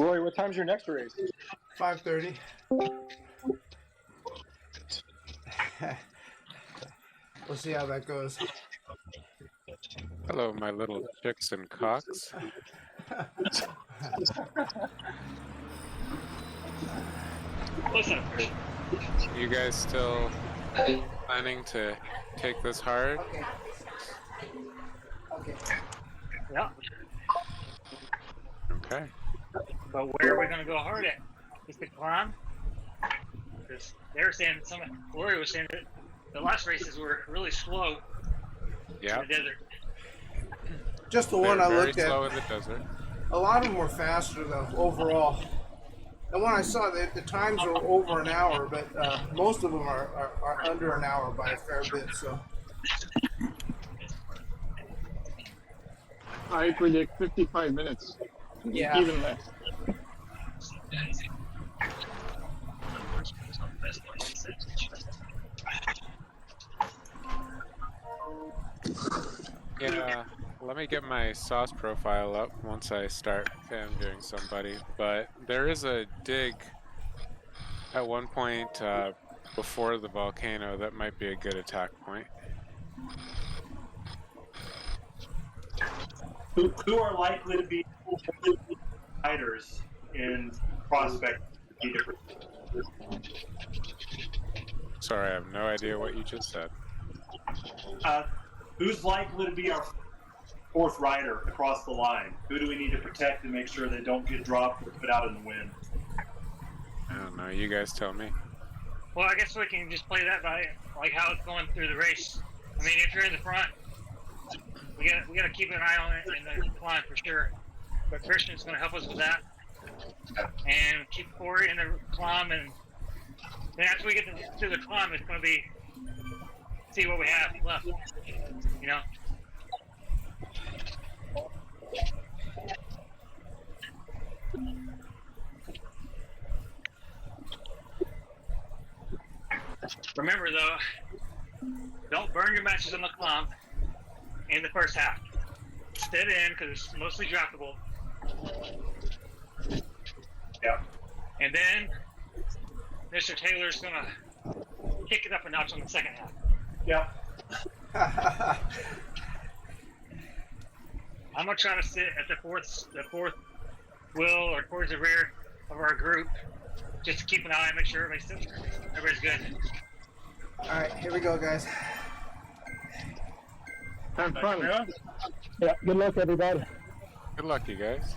Roy, what time's your next race? 5:30. We'll see how that goes. Hello, my little chicks and cocks. You guys still planning to take this hard? Okay. Yeah. Okay. But where are we going to go hard at? Just the climb? Because they were saying, Lori was saying that the last races were really slow Yeah. in the desert. Just the one I Very looked slow at. in the desert. A lot of them were faster though overall. The one I saw, the times were over an hour, but most of them are under an hour by a fair bit. So I predict 55 minutes. Yeah. Even less. Yeah, let me get my sauce profile up once I start interviewing somebody. But there is a dig at one point before the volcano that might be a good attack point. Who are likely to be fighters in prospect? Sorry, I have no idea what you just said. Who's likely to be our fourth rider across the line? Who do we need to protect and make sure they don't get dropped or put out in the wind? I don't know. You guys tell me. Well, I guess we can just play that by like how it's going through the race. I mean, if you're in the front, we gotta keep an eye on it in the climb for sure. But Christian's going to help us with that, and keep Corey in the climb, and then after we get to the climb, it's going to be see what we have left. You know. Remember though, don't burn your matches on the climb in the first half. Sit in because it's mostly draftable. Yeah. And then Mr. Taylor's gonna kick it up a notch on the second half. Yeah. I'm gonna try to sit at the fourth wheel or towards the rear of our group, just to keep an eye, make sure everybody's good. all right, here we go, guys. Have fun. Yeah, good luck, everybody. Good luck, you guys.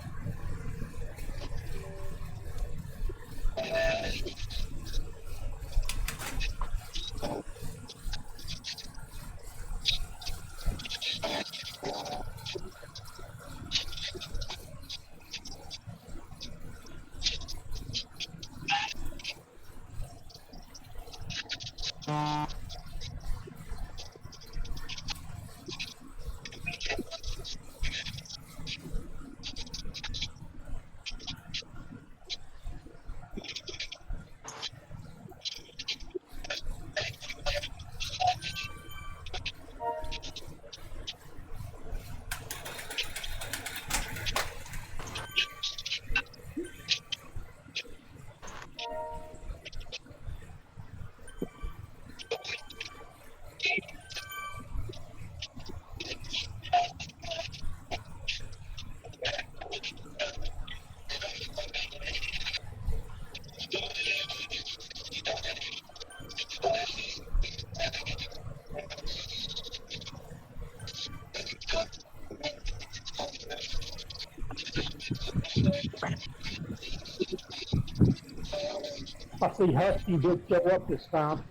I see Husky did show up this time.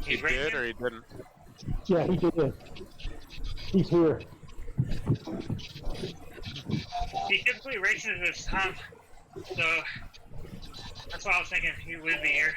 He did or he didn't? Yeah, he did. He's here. He typically races this time, so that's why I was thinking he would be here.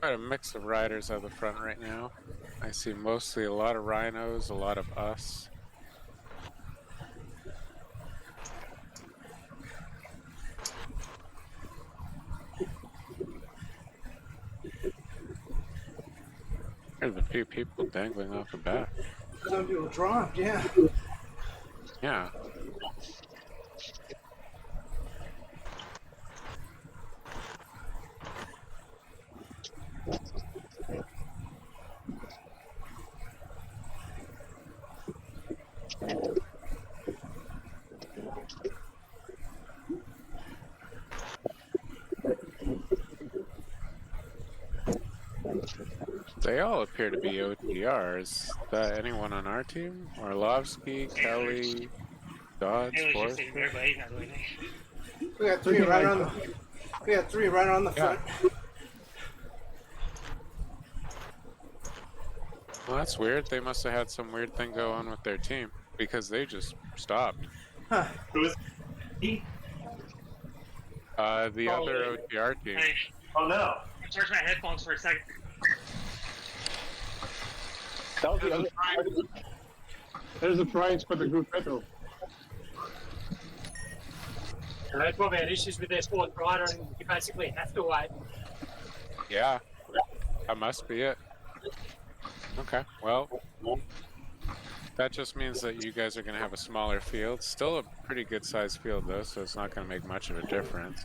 Quite a mix of riders at the front right now. I see mostly a lot of rhinos, a lot of us. There's a few people dangling off the back. Some people dropped, yeah. Yeah. They all appear to be OTRs. Is that anyone on our team? Orlovsky, Kelly, Dodds, Haley's just Forrester? sitting there, but he's not doing anything. We got three right on the. We got three right on the front. Well, that's weird. They must have had some weird thing go on with their team because they just stopped. Huh. Who is he? The other OTR team. Hey, Oh no. search my headphones for a second. That was the other. There's the prize for the group medal. They probably had issues with their fourth rider, and you basically have to wait. Yeah, that must be it. Okay, well, that just means that you guys are going to have a smaller field. Still a pretty good sized field though, so it's not going to make much of a difference.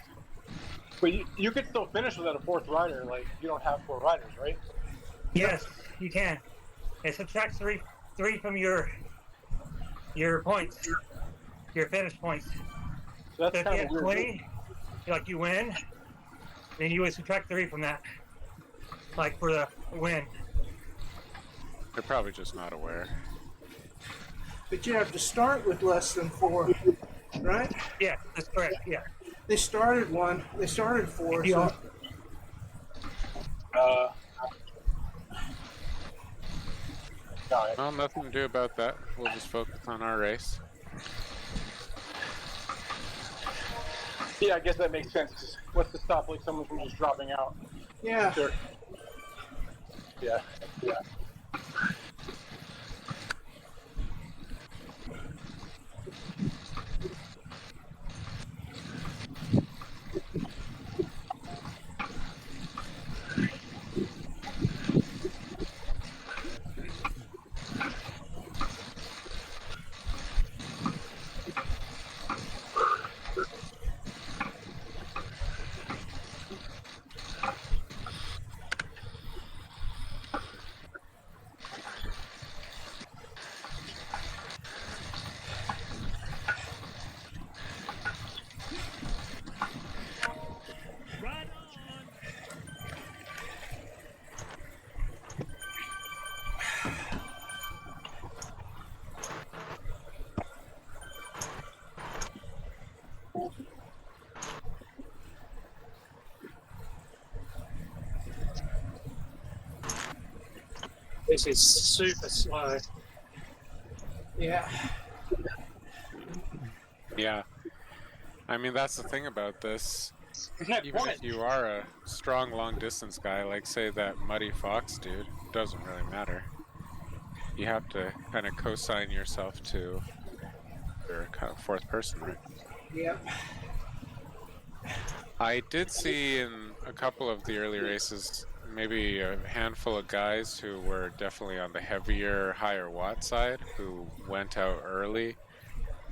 But you could still finish without a fourth rider. Like, you don't have four riders, right? Yes, you can. It subtracts three from your points, your finish points. So So that's if you kind have of weird. 20, like you win, then you would subtract 3 from that, like for the win. They're probably just not aware. But you have to start with less than 4, right? Yeah, that's correct. Yeah. They started 1. They started 4. You So all- Well, nothing to do about that. We'll just focus on our race. Yeah, I guess that makes sense. 'Cause what's to stop like someone from just dropping out? yeah. Sure. Yeah. This is super slow. Yeah. Yeah. I mean, that's the thing about this. Isn't that Even fun? if you are a strong long distance guy, like say that Muddy Fox dude, doesn't really matter. You have to kind of co-sign yourself to your kind of fourth person, right? Yep. I did see in a couple of the early races maybe a handful of guys who were definitely on the heavier, higher watt side who went out early.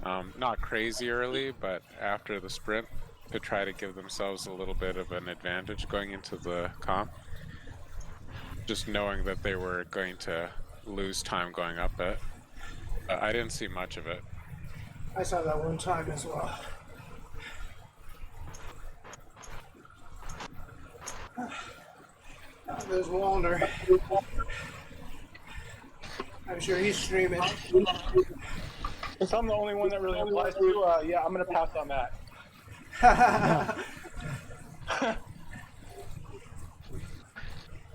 Not crazy early, but after the sprint to try to give themselves a little bit of an advantage going into the comp. Just knowing that they were going to lose time going up it. I didn't see much of it. I saw that one time as well. There's Walner. I'm sure he's streaming. Since I'm the only one that really applies to, yeah, I'm gonna pass on that.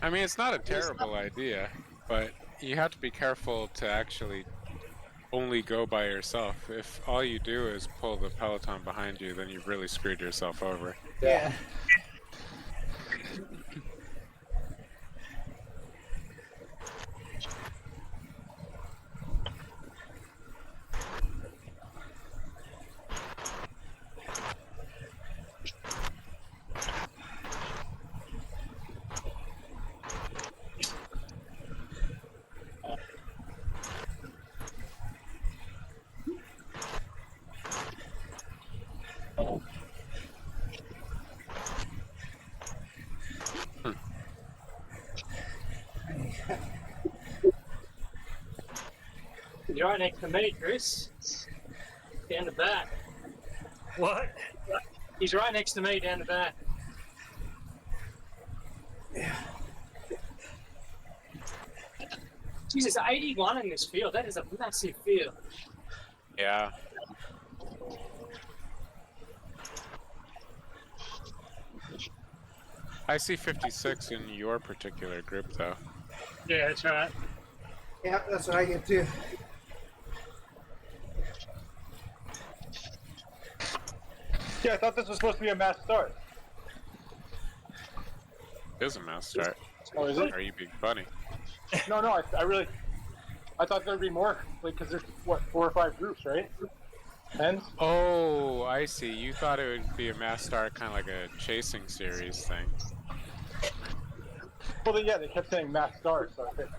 I mean, it's not a terrible idea, but you have to be careful to actually only go by yourself. If all you do is pull the peloton behind you, then you've really screwed yourself over. Yeah. right next to me, Chris. Down the back. What? He's right next to me down the back. Jesus, 81 in this field. That is a massive field. Yeah. I see 56 in your particular group, though. Yeah, that's right. Yeah, that's what I get too. Yeah, I thought this was supposed to be a mass start. It is a mass start. Oh, is it? Are you being funny? No, I thought there'd be more, like, because there's, what, 4 or 5 groups, right? 10? Oh, I see. You thought it would be a mass start, kind of like a chasing series thing. Well, yeah, they kept saying mass start, so I think.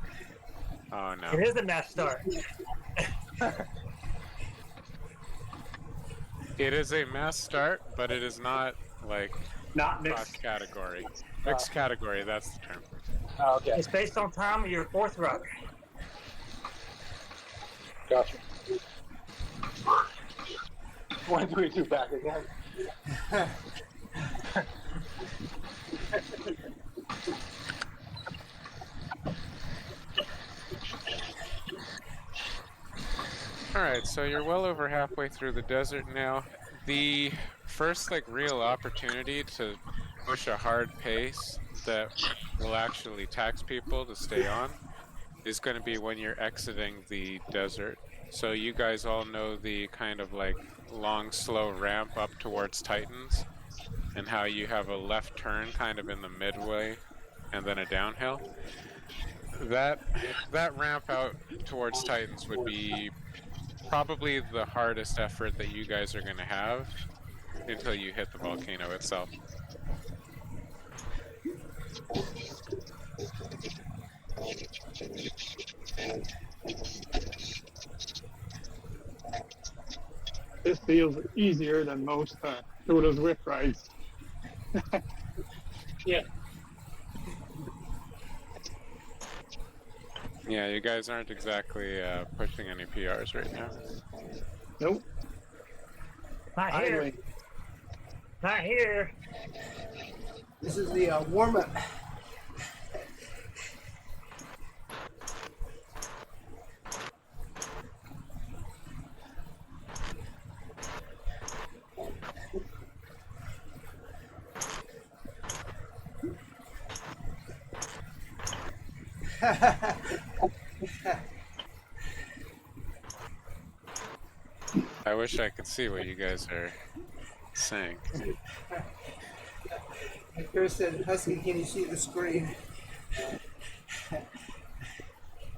Oh, no. It is a mass start. It is a mass start, but it is not, like, Not mixed. cross-category. Mixed category, that's the term. Oh, okay. It's based on time of your fourth ruck. Gotcha. When do we do back again? Alright, so you're well over halfway through the desert now. The first, like, real opportunity to push a hard pace that will actually tax people to stay on is going to be when you're exiting the desert. So you guys all know the kind of, like, long, slow ramp up towards Titans, and how you have a left turn kind of in the midway, and then a downhill. That ramp out towards Titans would be probably the hardest effort that you guys are going to have until you hit the volcano itself. This feels easier than most Toto's whip rides. Yeah. Yeah, you guys aren't exactly pushing any PRs right now. Nope. Not here. Idling. Not here. This is the warm-up. I wish I could see what you guys are saying. Chris said, Husky, can you see the screen?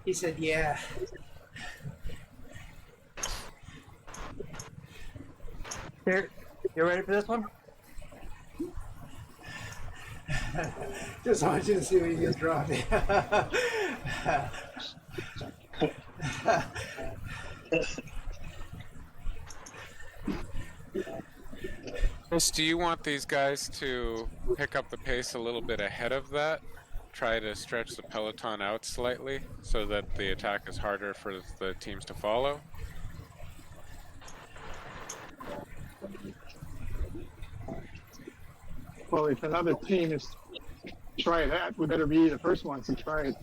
He said, yeah. Here, you ready for this one? Just want you to see what you get dropped. Chris, do you want these guys to pick up the pace a little bit ahead of that? Try to stretch the peloton out slightly so that the attack is harder for the teams to follow? Well, if another team is try that, we better be the first ones to try it.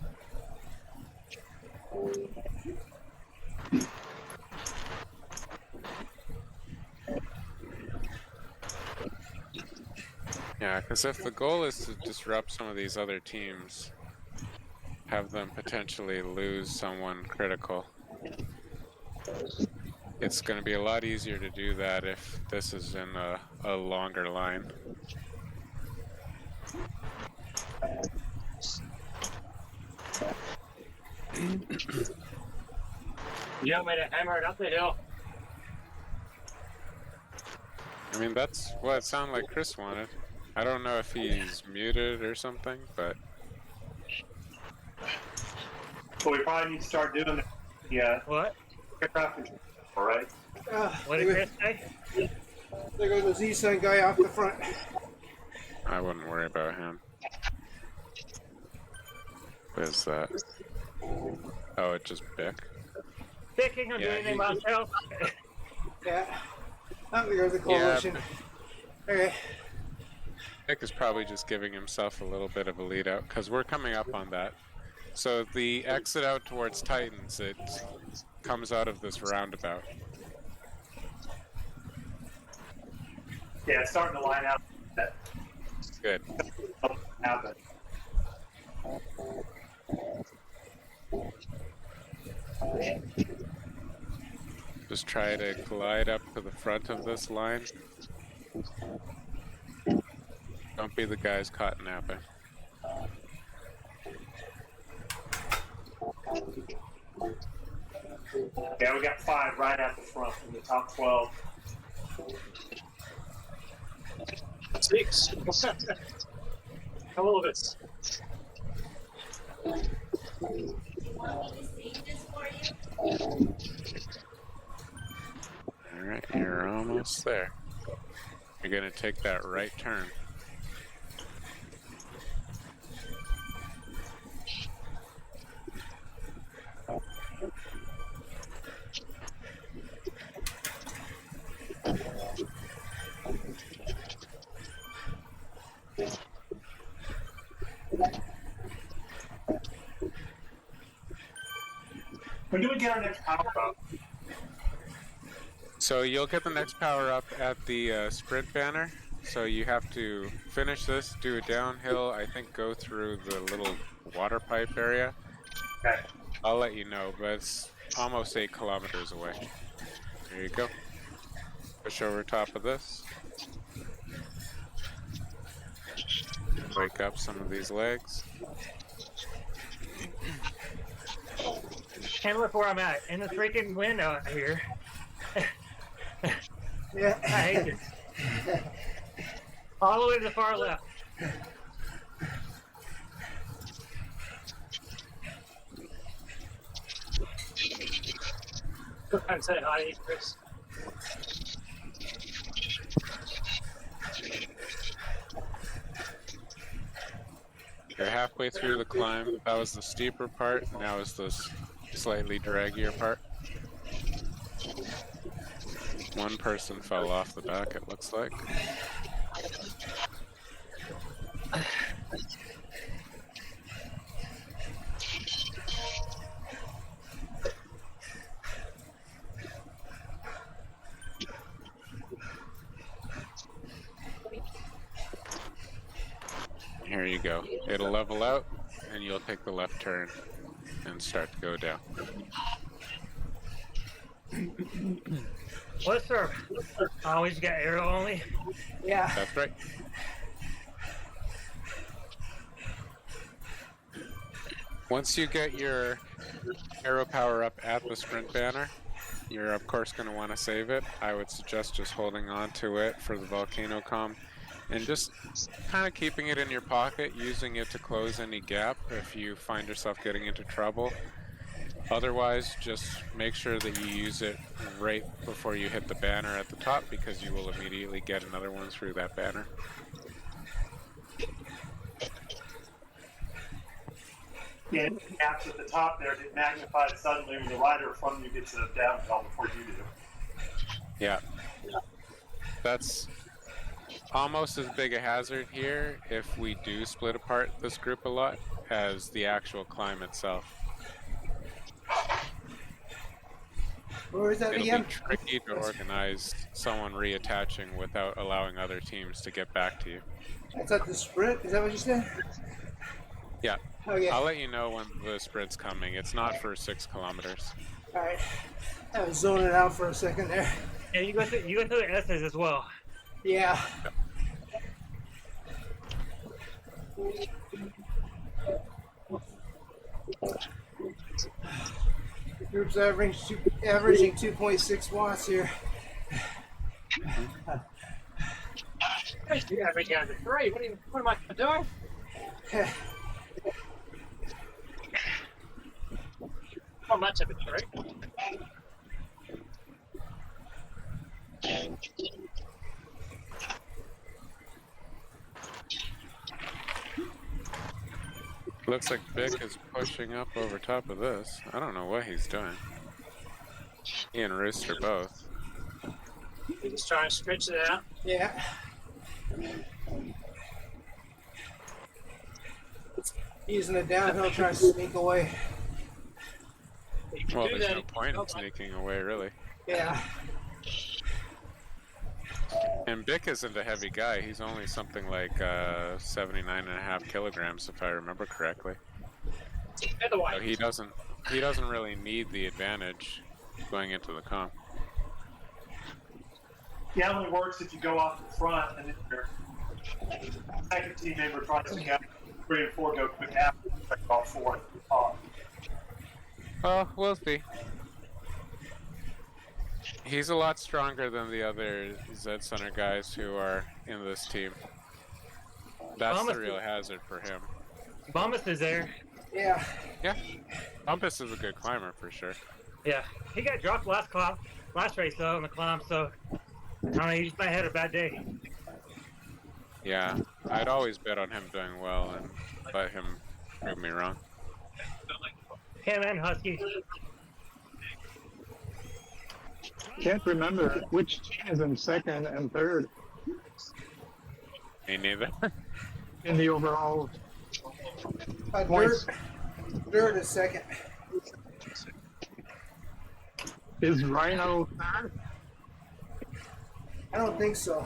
Yeah, because if the goal is to disrupt some of these other teams, have them potentially lose someone critical, it's going to be a lot easier to do that if this is in a longer line. You don't want me to hammer it up the hill. I mean, that's what it sounded like Chris wanted. I don't know if he's muted or something, but... So we probably need to start doing it. Yeah. What? All right. What did Chris say? There goes the Z-Sun guy off the front. I wouldn't worry about him. What is that? Oh, it just Bick? thinking of Yeah, doing it he- myself. Yeah. I don't think there's a coalition. Okay. Nick is probably just giving himself a little bit of a lead out because we're coming up on that. So the exit out towards Titans, it comes out of this roundabout. Yeah, it's starting to line out. That Good. happen. Just try to glide up to the front of this line. Don't be the guys caught napping. Yeah, we got 5 right at the front in the top 12. 6. All of us. Alright, you're almost there. You're gonna take that right turn. When do we get our next power up? So you'll get the next power up at the sprint banner. So you have to finish this, do a downhill, I think go through the little water pipe area. Okay. I'll let you know, but it's almost 8 kilometers away. There you go. Push over top of this. Wake up some of these legs. And look where I'm at, in the freaking wind out here. Yeah. I hate it. All the way to the far left. And say hi, Chris. You're halfway through the climb. That was the steeper part. Now is the slightly draggier part. One person fell off the back, it looks like. Here you go. It'll level out, and you'll take the left turn and start to go down. What's her? Always got arrow only. Yeah. That's right. Once you get your arrow power up at the sprint banner, you're of course going to want to save it. I would suggest just holding on to it for the volcano comm and just kind of keeping it in your pocket, using it to close any gap if you find yourself getting into trouble. Otherwise, just make sure that you use it right before you hit the banner at the top, because you will immediately get another one through that banner. Yeah, gaps at the top there get magnified suddenly when the rider from you gets a downhill before you do. Yeah. That's almost as big a hazard here if we do split apart this group a lot as the actual climb itself. Where is that It'll again? be tricky to organize someone reattaching without allowing other teams to get back to you. That's at the sprint. Is that what you said? Yeah. Okay. I'll let you know when the sprint's coming. It's not for 6 kilometers. All right. I was zoning out for a second there. Yeah, you go through the S's as well. Yeah. The group's averaging 2.6 watts here. You gotta make it under 3. What am I doing? Not much of a 3. Looks like Vic is pushing up over top of this. I don't know what he's doing. He and Rooster both. You just try and stretch it out. Yeah. Using a downhill, trying to sneak away. You can Well, do there's that no if you point in felt like- sneaking away, really. Yeah. And Bick isn't a heavy guy. He's only something like 79.5 kilograms, if I remember correctly. Featherweight. So he doesn't really need the advantage going into the comp. It only works if you go off the front and then your second team member tries to get 3 and 4 go quick after all 4 off. Well, we'll see. He's a lot stronger than the other Z Center guys who are in this team. That's the real hazard for him. Bombus is there. Yeah. Yeah, Bumpus is a good climber for sure. Yeah, he got dropped last race though on the climb, so I don't know, he just might have had a bad day. Yeah, I'd always bet on him doing well and let him prove me wrong. Him and Husky. Can't remember which team is in second and third Me neither. in the overall points. Dirt is second. Is Rhino third? I don't think so.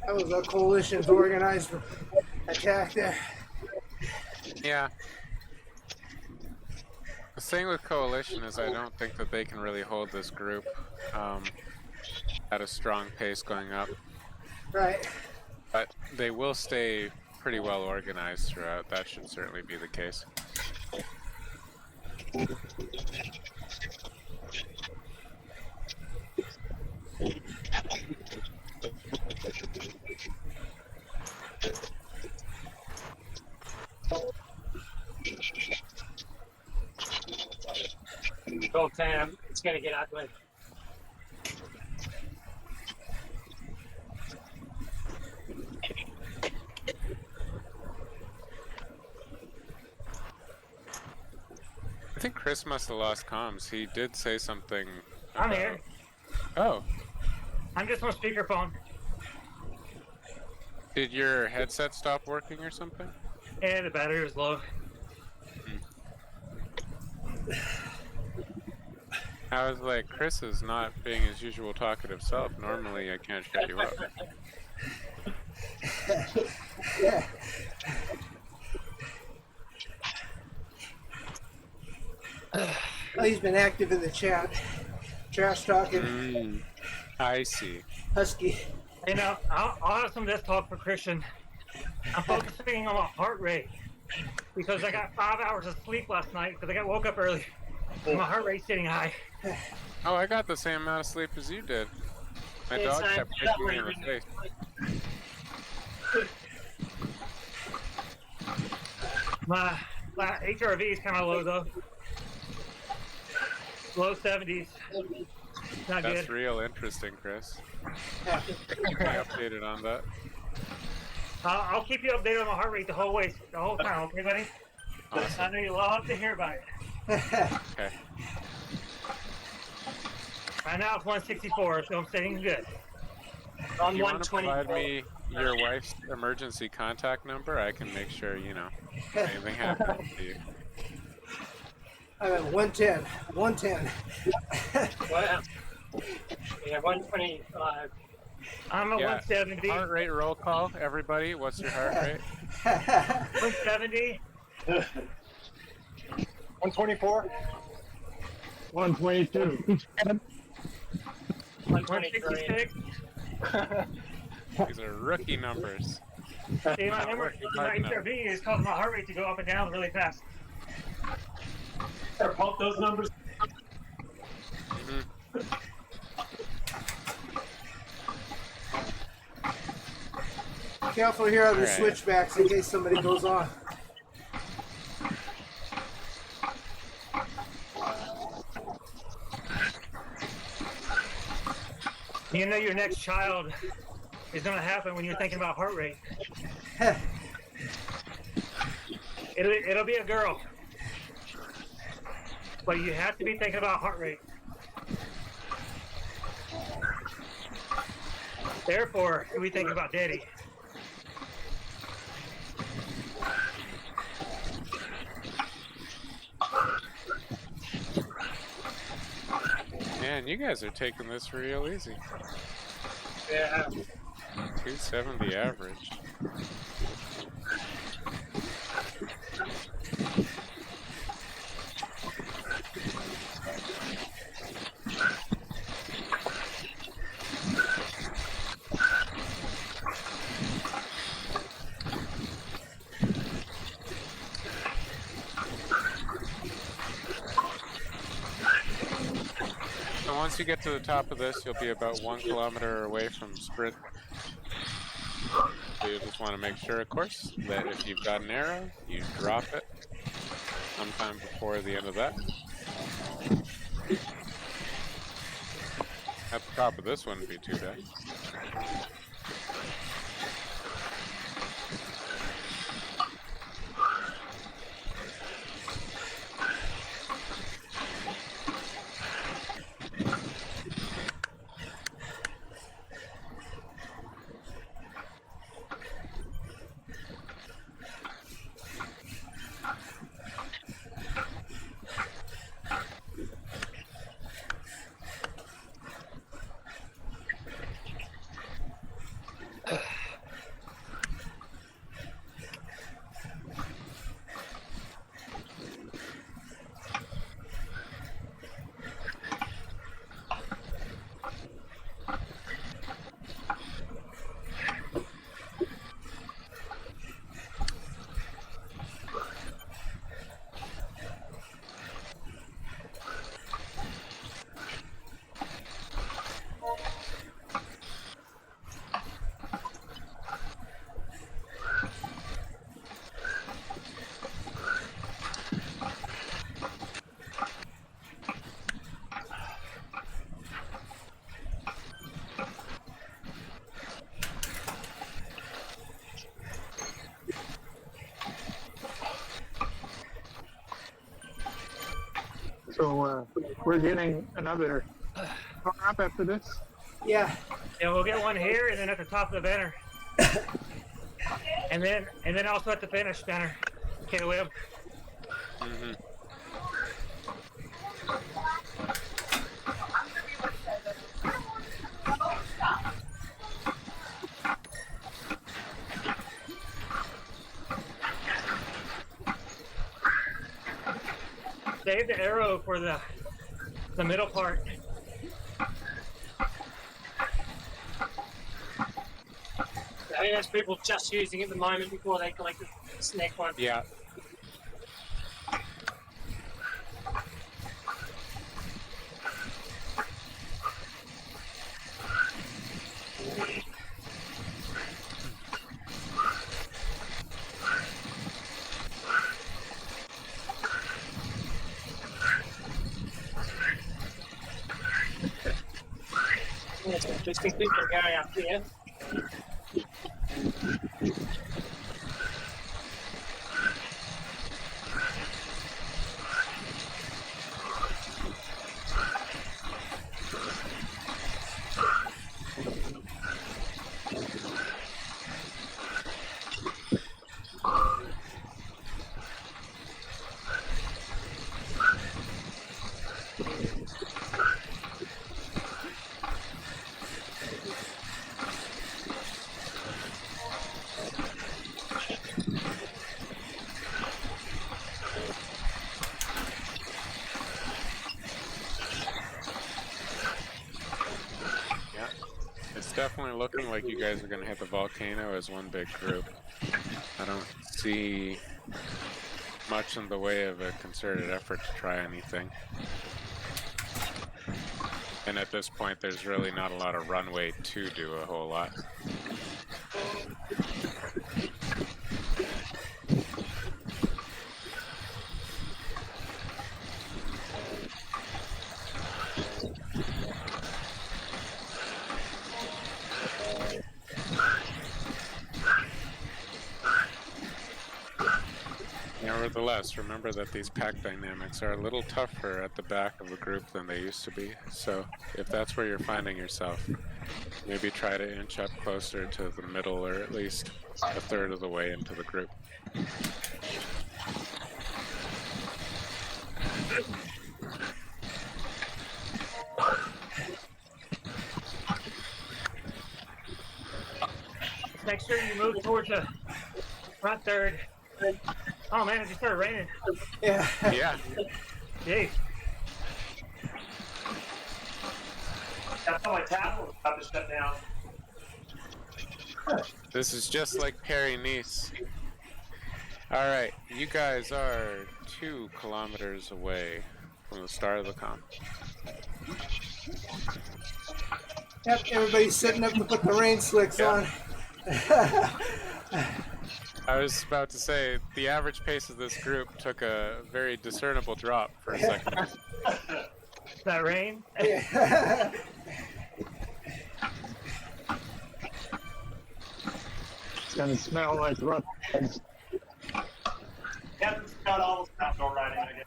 That was a coalition's organized attack there. Yeah. The thing with Coalition is I don't think that they can really hold this group at a strong pace going up. Right. But they will stay pretty well organized throughout. That should certainly be the case. Well, Tam, it's going to get ugly. I think Chris must have lost comms. He did say something. I'm here. Oh, I'm just on speakerphone. did your headset stop working or something? Yeah, the battery was low. I was like, Chris is not being his usual talkative self. Normally, I can't shut you up. Yeah. Well, he's been active in the chat. Trash talking. I see. Husky. You know, I'll have some of this talk for Christian. I'm focusing on my heart rate because I got 5 hours of sleep last night because I got woke up early. My heart rate's sitting high. Oh, I got the same amount of sleep as you did. My Yes, dog I kept kicking me in the face. My HRV is kind of low though. Low 70s. Not That's good. real interesting, Chris. Keep me updated on that. I'll keep you updated on my heart rate the whole time, okay, buddy? Awesome. I know you love to hear about it. Okay. Right now it's 164, so I'm sitting good. On You want to 120. provide me your wife's emergency contact number? I can make sure, you know, if anything happens to you. I'm at 110. 110. Wow. Yeah, 125. I'm at Yeah, 170. Heart rate roll call, everybody. What's your heart rate? 170. 124. 122. He's got 123. 166. These are rookie numbers. See, my number, my HRV is causing my heart rate to go up and down really fast. Better pump those numbers. Mhm. Careful here on the Alright. switchbacks in case somebody goes on. You know your next child is going to happen when you're thinking about heart rate. It'll be a girl. But you have to be thinking about heart rate. Therefore, you'll be thinking about daddy. Man, you guys are taking this real easy. Yeah. 270 average. So once you get to the top of this, you'll be about 1 kilometer away from sprint. So you just want to make sure, of course, that if you've got an arrow, you drop it sometime before the end of that. At the top of this wouldn't be too bad. So we're getting another power up after this. Yeah. And we'll get one here and then at the top of the banner. and then also at the finish banner. Okay, Webb. Mm-hmm. Save the arrow for the middle part. I think that's people just using it at the moment before they collect the snack one. Yeah. It's interesting people going up here. definitely looking like you guys are going to hit the volcano as one big group. I don't see much in the way of a concerted effort to try anything. And at this point, there's really not a lot of runway to do a whole lot. Nevertheless, remember that these pack dynamics are a little tougher at the back of a group than they used to be. So if that's where you're finding yourself, maybe try to inch up closer to the middle, or at least a third of the way into the group. Make sure you move towards the front third. Oh man, it just started raining. Yeah. Yeah. Jeez. That's how my tablet was about to shut down. This is just like Paris-Nice. All right, you guys are 2 kilometers away from the start of the comp. Yep, everybody's setting up to put the rain slicks on. I was about to say, the average pace of this group took a very discernible drop for a second. Is that rain? It's gonna smell like rough. Captain's got almost outdoor riding, I guess.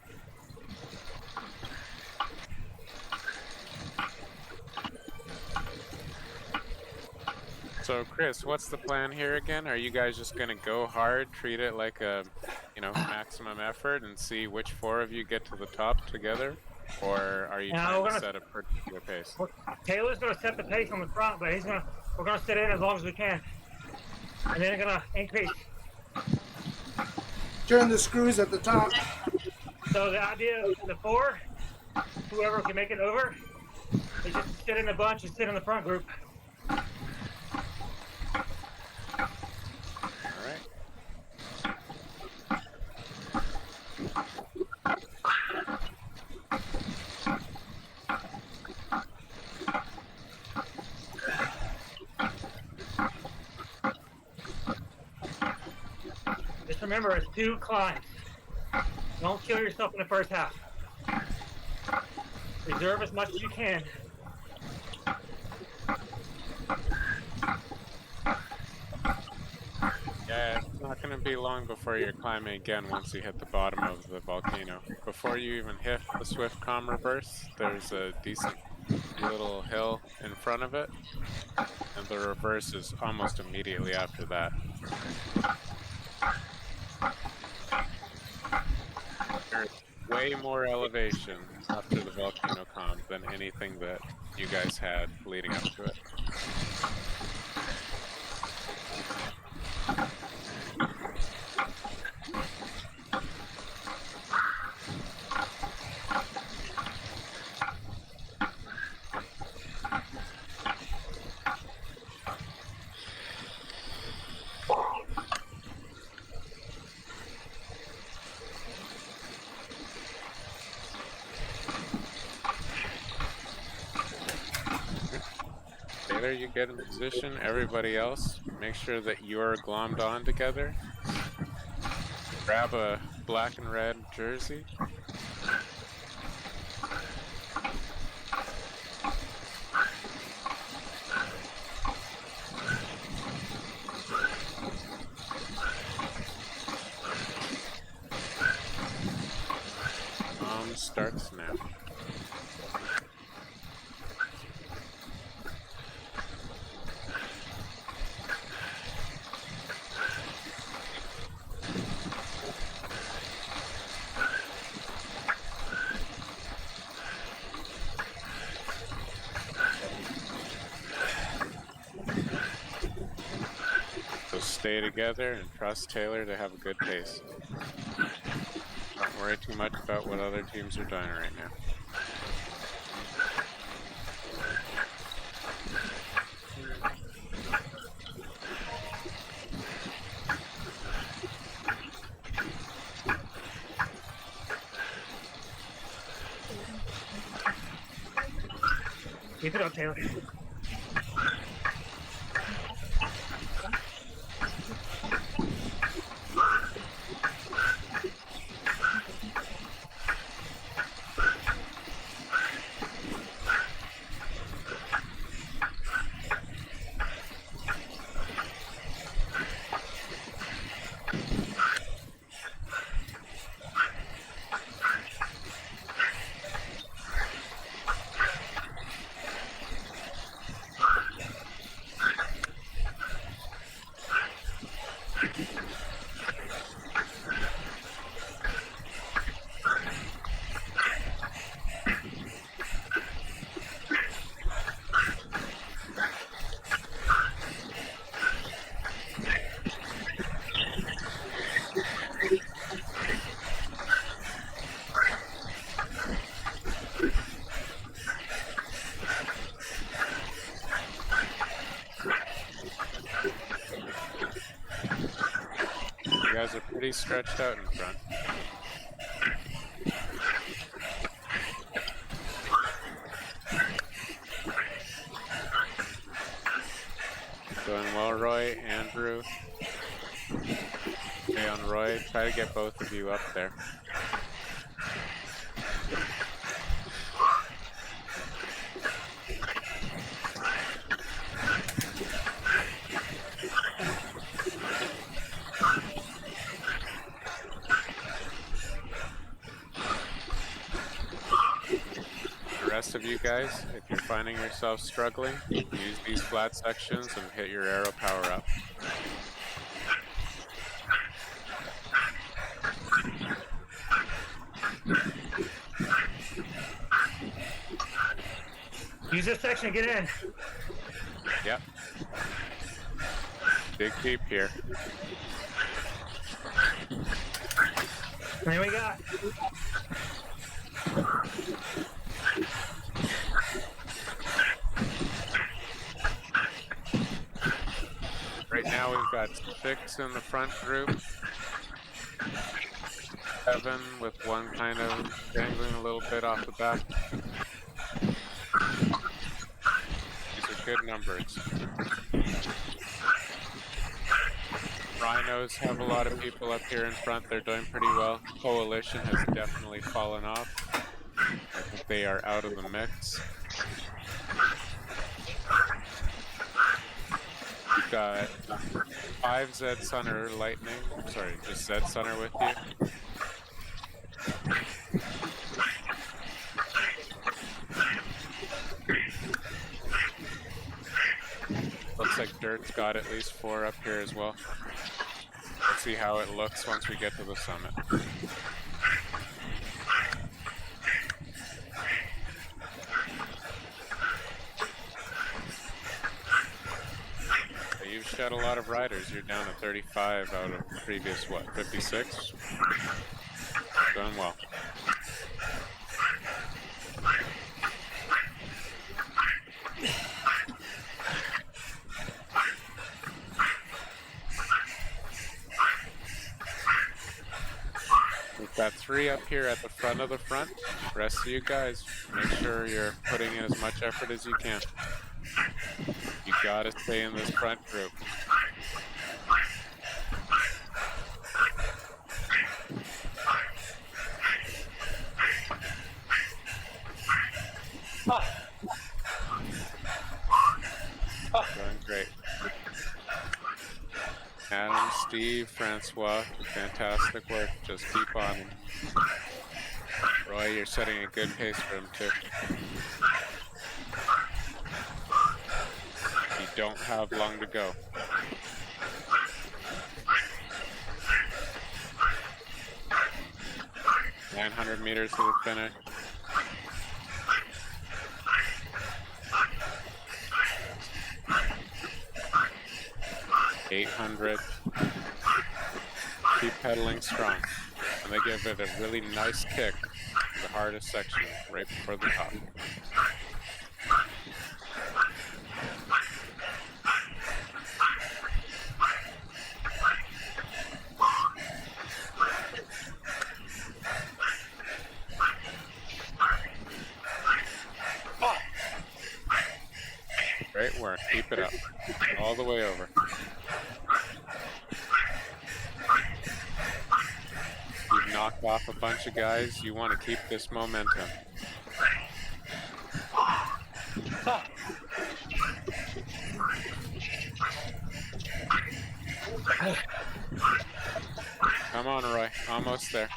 So, Chris, what's the plan here again? Are you guys just gonna go hard, treat it like a, maximum effort, and see which 4 of you get to the top together? Or are you trying to set a particular pace? Taylor's gonna set the pace on the front, but we're gonna sit in as long as we can. And then we're gonna increase. Turn the screws at the top. So the idea of the 4, whoever can make it over, is just sit in a bunch and sit in the front group. Just remember, it's 2 climbs. Don't kill yourself in the first half. Reserve as much as you can. Yeah, it's not going to be long before you're climbing again once you hit the bottom of the volcano. Before you even hit the swift calm reverse, there's a decent little hill in front of it, and the reverse is almost immediately after that. There's way more elevation after the volcano calm than anything that you guys had leading up to it. Taylor, you get in position. Everybody else, make sure that you're glommed on together. Grab a black and red jersey. Starts now. So stay together and trust Taylor to have a good pace. Don't worry too much about what other teams are doing right now. Keep it up, Taylor. You guys are pretty stretched out in front. Doing well, Roy, Andrew. Stay on Roy. Try to get both of you up there. The rest of you guys, if you're finding yourself struggling, use these flat sections and hit your arrow power up. Use this section to get in. Yep. Dig deep here. And here we got. Right now we've got 6 in the front group. 7 with one kind of dangling a little bit off the back. These are good numbers. Rhinos have a lot of people up here in front. They're doing pretty well. Coalition has definitely fallen off. I think they are out of the mix. We've got 5 Zed Sunner Lightning. Sorry, just Zed Sunner with you. Looks like Dirt's got at least 4 up here as well. Let's see how it looks once we get to the summit. So you've shed a lot of riders. You're down to 35 out of previous, what, 56? Done well. We've got 3 up here at the front of the front. Rest of you guys, make sure you're putting in as much effort as you can. You gotta stay in this front group. Doing great. Adam, Steve, Francois, fantastic work. Just keep on. Roy, you're setting a good pace for him too. You don't have long to go. $900 meters to the finish. $800. Keep pedaling strong. And they give it a really nice kick. The hardest section, right before the top. Keep it up. All the way over. You've knocked off a bunch of guys. You want to keep this momentum. Come on, Roy. Almost there.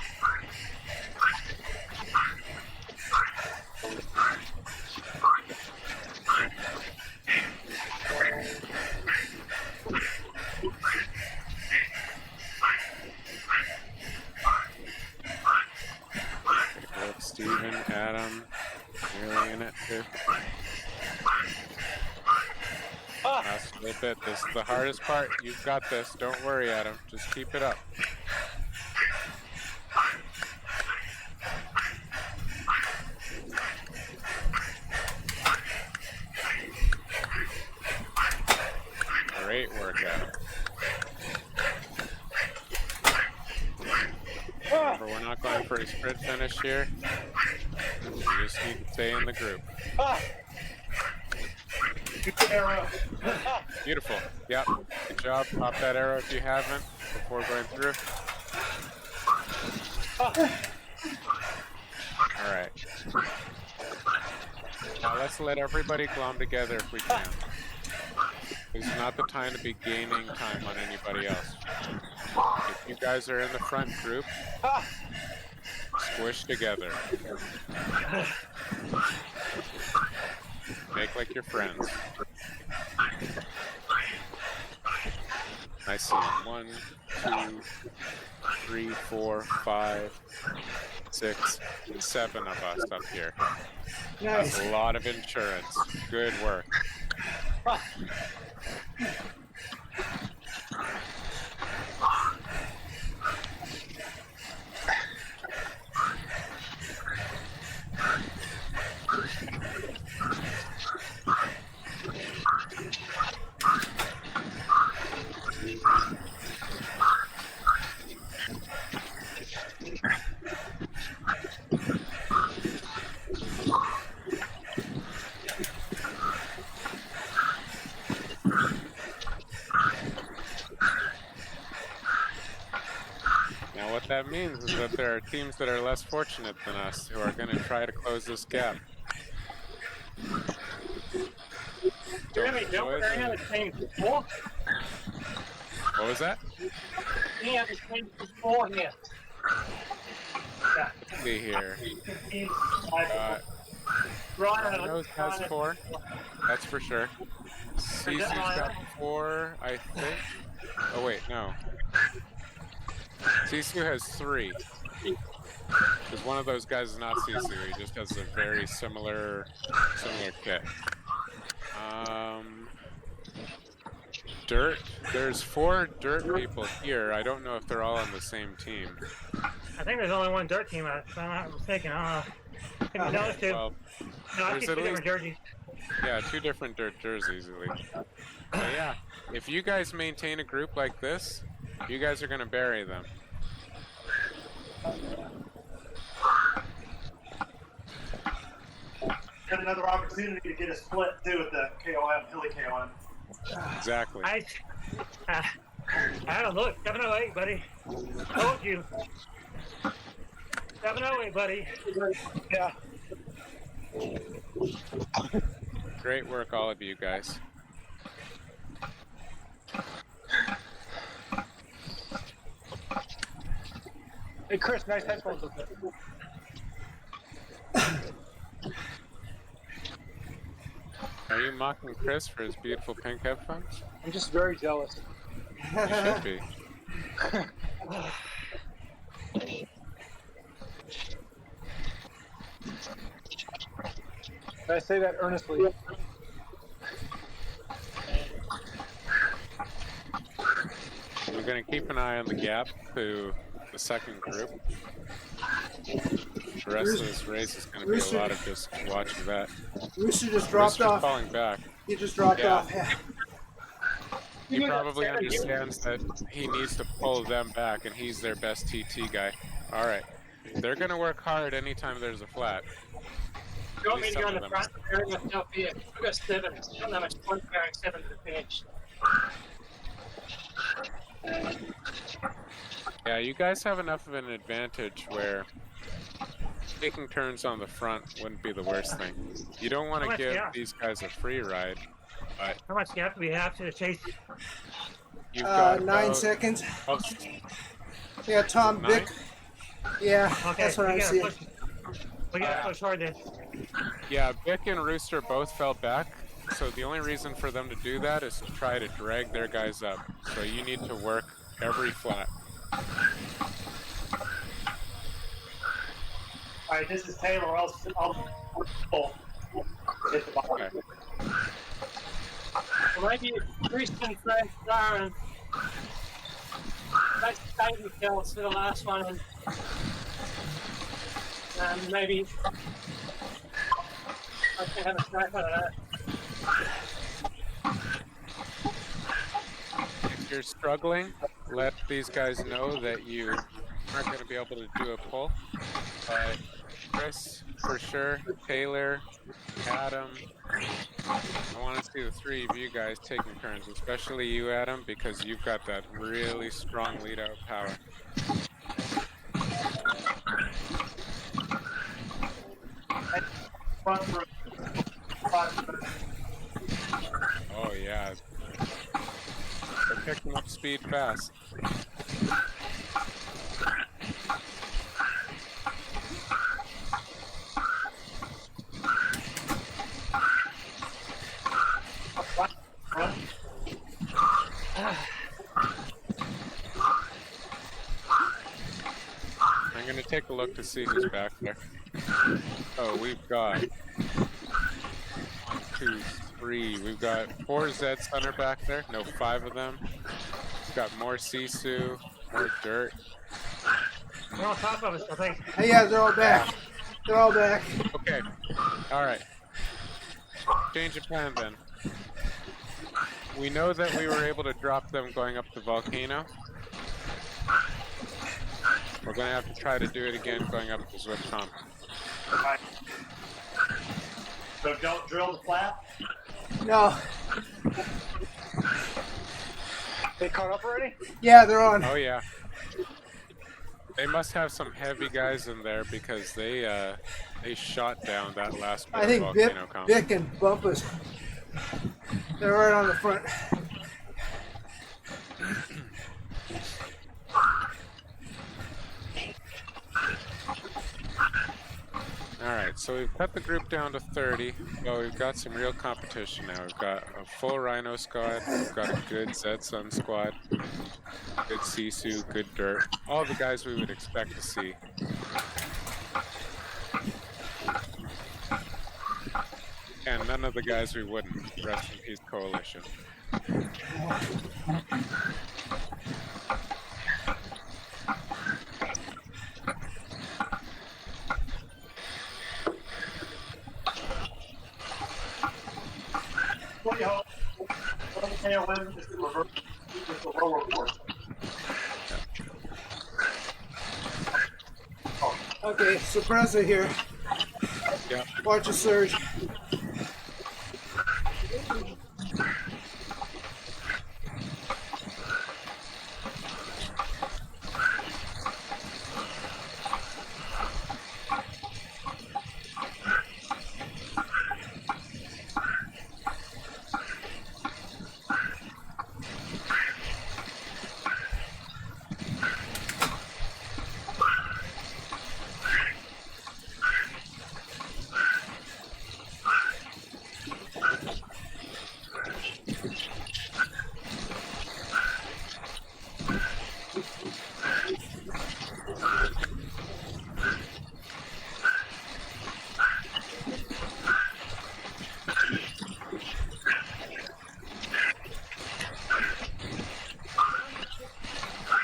Look, Steven, Adam, really in it too. Last little bit. This is the hardest part. You've got this. Don't worry, Adam. Just keep it up. Great work, Adam. Remember, we're not going for a sprint finish here. You just need to stay in the group. Beautiful. Yep. Good job. Pop that arrow if you haven't before going through. Alright. Now let's let everybody glom together if we can. This is not the time to be gaining time on anybody else. If you guys are in the front group, squish together. Make like your friends. I see 1, 2, 3, 4, 5, 6, 7 of us up here. That's a lot of insurance. Good work. What that means is that there are teams that are less fortunate than us who are going to try to close this gap. Jeremy, don't we have the same before? What was that? We have the same before here. See here. Rhino has 4. That's for sure. Cece's got 4, I think. Oh wait, no. Sisu has 3. Because one of those guys is not Sisu, he just has a very similar kit. Dirt. There's 4 dirt people here. I don't know if they're all on the same team. I think there's only one dirt team, if I'm not mistaken. I don't know. Those two. Well, no, I see 2 different jerseys. Yeah, 2 different dirt jerseys, easily. But yeah, if you guys maintain a group like this, you guys are going to bury them. Got another opportunity to get a split too with the KOM, Hilly KOM. Exactly. I had a look. 708, buddy. Told you. 708, buddy. Yeah. Great work, all of you guys. Hey, Chris, nice headphones. Are you mocking Chris for his beautiful pink headphones? I'm just very jealous. You should be. I say that earnestly. We're going to keep an eye on the gap to the second group. The rest of this race is going to be a lot of just watching that. Rooster just dropped off. Falling back. He just dropped off. Yeah. He probably understands that he needs to pull them back, and he's their best TT guy. All right. They're going to work hard anytime there's a flat. You want me least to go some on of the them. front pairing myself here? I've got 7. I don't know how much point pairing 7 to the finish. Yeah, you guys have enough of an advantage where taking turns on the front wouldn't be the worst thing. You don't want How to much, give yeah. these guys a free ride, but How much gap do we have to the chase? you've got 9 about, seconds. oh, Yeah, Tom, 9? Vic. Yeah, Okay, that's what we I'm gotta seeing. push. We gotta push hard then. Yeah, Bick and Rooster both fell back, so the only reason for them to do that is to try to drag their guys up. So you need to work every flat. All right, this is Taylor. I'll hit the bottom. Okay. Well, maybe Christian, Frank, Darren. Let's stay with kills for the last one, and maybe I can have a crack at that. If you're struggling, let these guys know that you aren't going to be able to do a pull. But Chris, for sure, Taylor, Adam, I want to see the 3 of you guys taking turns, especially you, Adam, because you've got that really strong lead-out power. Front for 5 minutes. Oh, yeah. They're picking up speed fast. I'm going to take a look to see who's back there. Oh, we've got 1, 2, 3. We've got 4 Zeds Center back there. No, 5 of them. We've got more Sisu, more dirt. They're on top of us, I think. Hey, yeah, they're all back. They're all back. Okay. All right. Change of plan then. We know that we were able to drop them going up the volcano. We're going to have to try to do it again going up the Zwiptom. Right. So don't drill the flat. No. They caught up already? Yeah, they're on. Oh yeah. They must have some heavy guys in there because they shot down that last bit I think of Vic, volcano comp. Vic and Bumpus. They're right on the front. Alright, so we've cut the group down to 30. Well, we've got some real competition now. We've got a full Rhino squad, we've got a good Zed-Sun squad, good Sisu, good Dirt, all the guys we would expect to see. And none of the guys we wouldn't. Rest in peace, Coalition. What do you hope? On the tail end is the reverse, is the lower portion. Okay, suppressor here. Yeah. Watch a surge.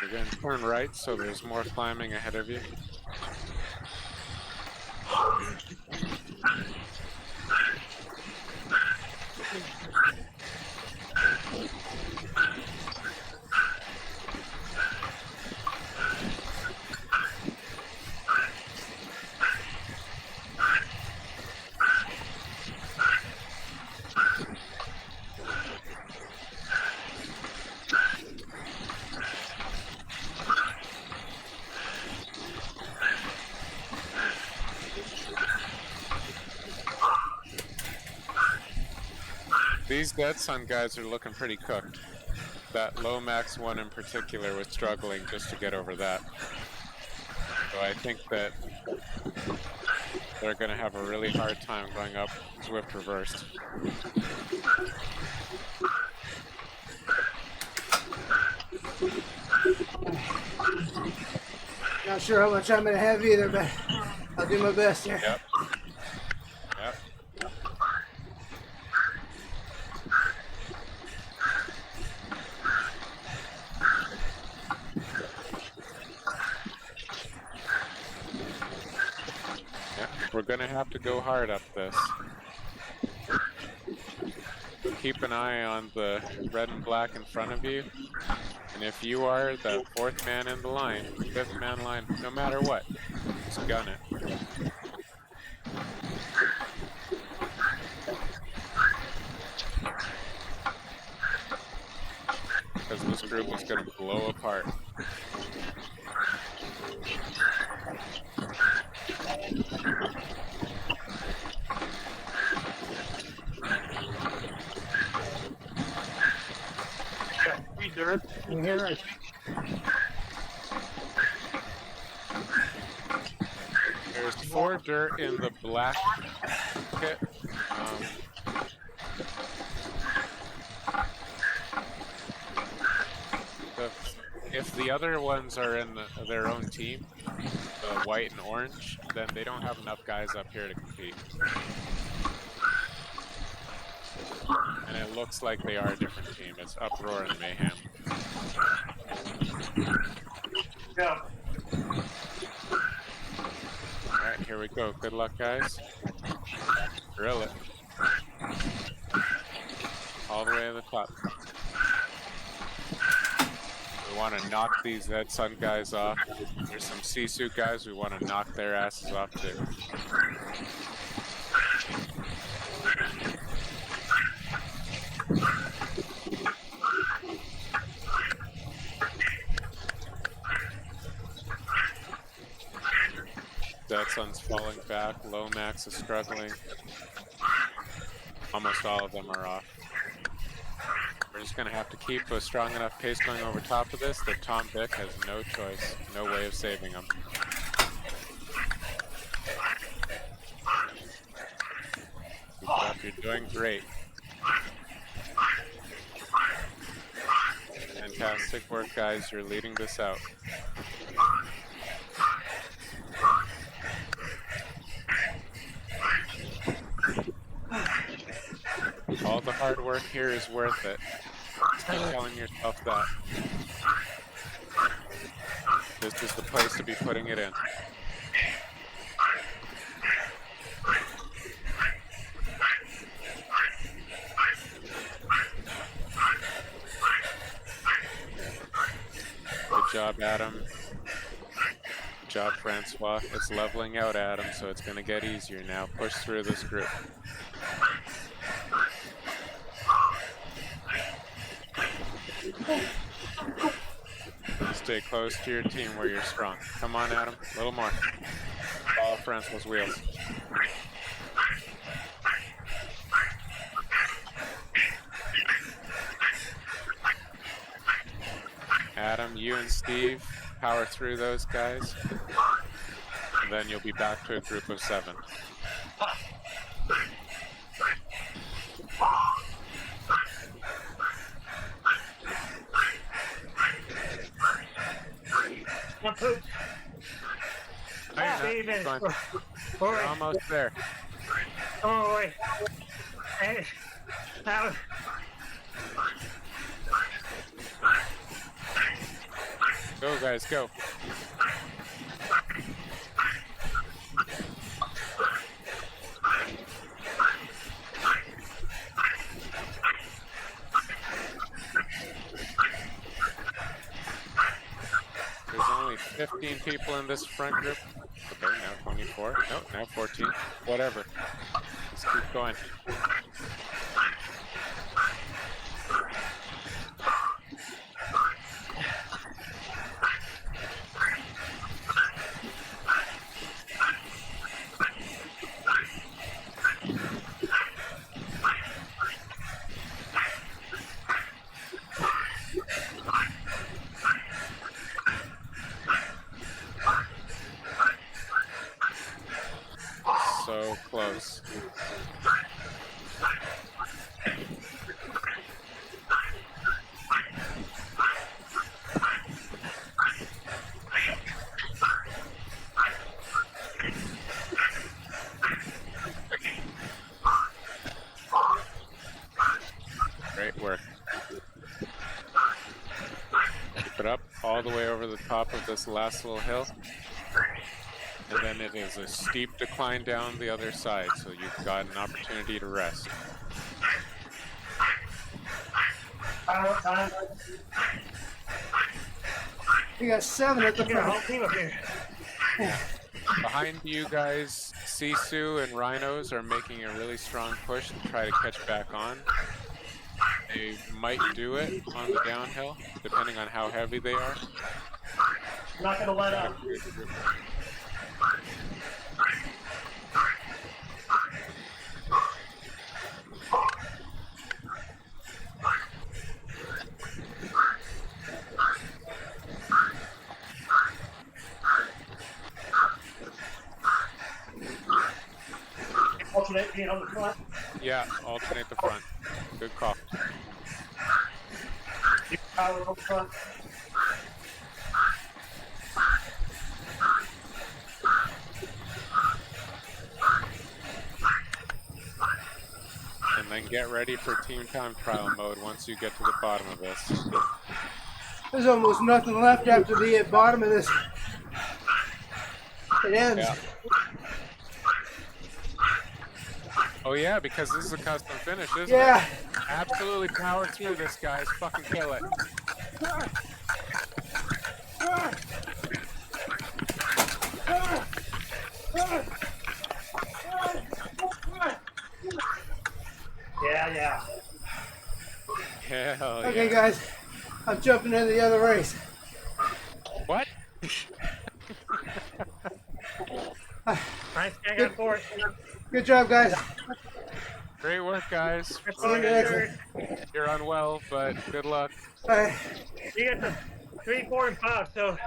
You're going to turn right, so there's more climbing ahead of you. These Dead Sun guys are looking pretty cooked. That Lomax one in particular was struggling just to get over that. So I think that they're going to have a really hard time going up Zwift reversed. Not sure how much I'm going to have either, but I'll do my best here. Yep. Yep. We're gonna have to go hard up this. Keep an eye on the red and black in front of you. And if you are the fourth man in the line, fifth man line, no matter what, just gun it. Because this group is gonna blow apart. Hey, Derek, in here, I think. There's 4 dirt in the black pit. If the other ones are in their own team, the white and orange, then they don't have enough guys up here to compete. And it looks like they are a different team. It's Uproar and Mayhem. Yeah. Alright, here we go. Good luck, guys. Drill it. All the way to the top. We want to knock these Dead Sun guys off. There's some C-suit guys, we want to knock their asses off too. Dead Sun's falling back, Lomax is struggling. Almost all of them are off. We're just gonna have to keep a strong enough pace going over top of this that Tom Vick has no choice, no way of saving him. Good job, you're doing great. Fantastic work, guys, you're leading this out. All the hard work here is worth it. Just keep telling yourself that. This is the place to be putting it in. Good job, Adam. Good job, Francois. It's leveling out, Adam, so it's going to get easier now. Push through this group. Stay close to your team where you're strong. Come on, Adam. A little more. Follow Francois' wheels. Adam, you and Steve, power through those guys. And then you'll be back to a group of 7. One poop. It's fine. We're almost there. Oh, wait. Hey. Now. Go, guys, go. There's only 15 people in this front group. Okay, now 24. No, now 14. Whatever. Let's keep going. close. Great work. Keep it up all the way over the top of this last little hill. And then it is a steep decline down the other side, so you've got an opportunity to rest. Time. We got 7 at the We got a front. whole team up here. Behind you guys, Sisu and Rhinos are making a really strong push to try to catch back on. They might do it on the downhill, depending on how heavy they are. I'm not gonna let up. Alternate being on the front. Yeah, alternate the front. Good call. Power on the front. And then get ready for team time trial mode once you get to the bottom of this. There's almost nothing left after the bottom of this. It ends. Yeah. Oh yeah, because this is a custom finish, isn't Yeah. it? Absolutely power through this, guys. Fucking kill it. Yeah. Hell Okay, yeah. guys. I'm jumping into the other race. What? Nice gang on board. Good job, guys. Great work, guys. See you next time. You're unwell, but good luck. Bye. You got the 3, 4, and 5, so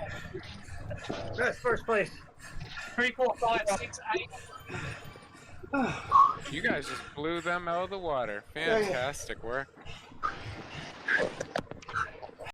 that's first place. 3, 4, 5, 6, 8. You guys just blew them out of the water. Fantastic work.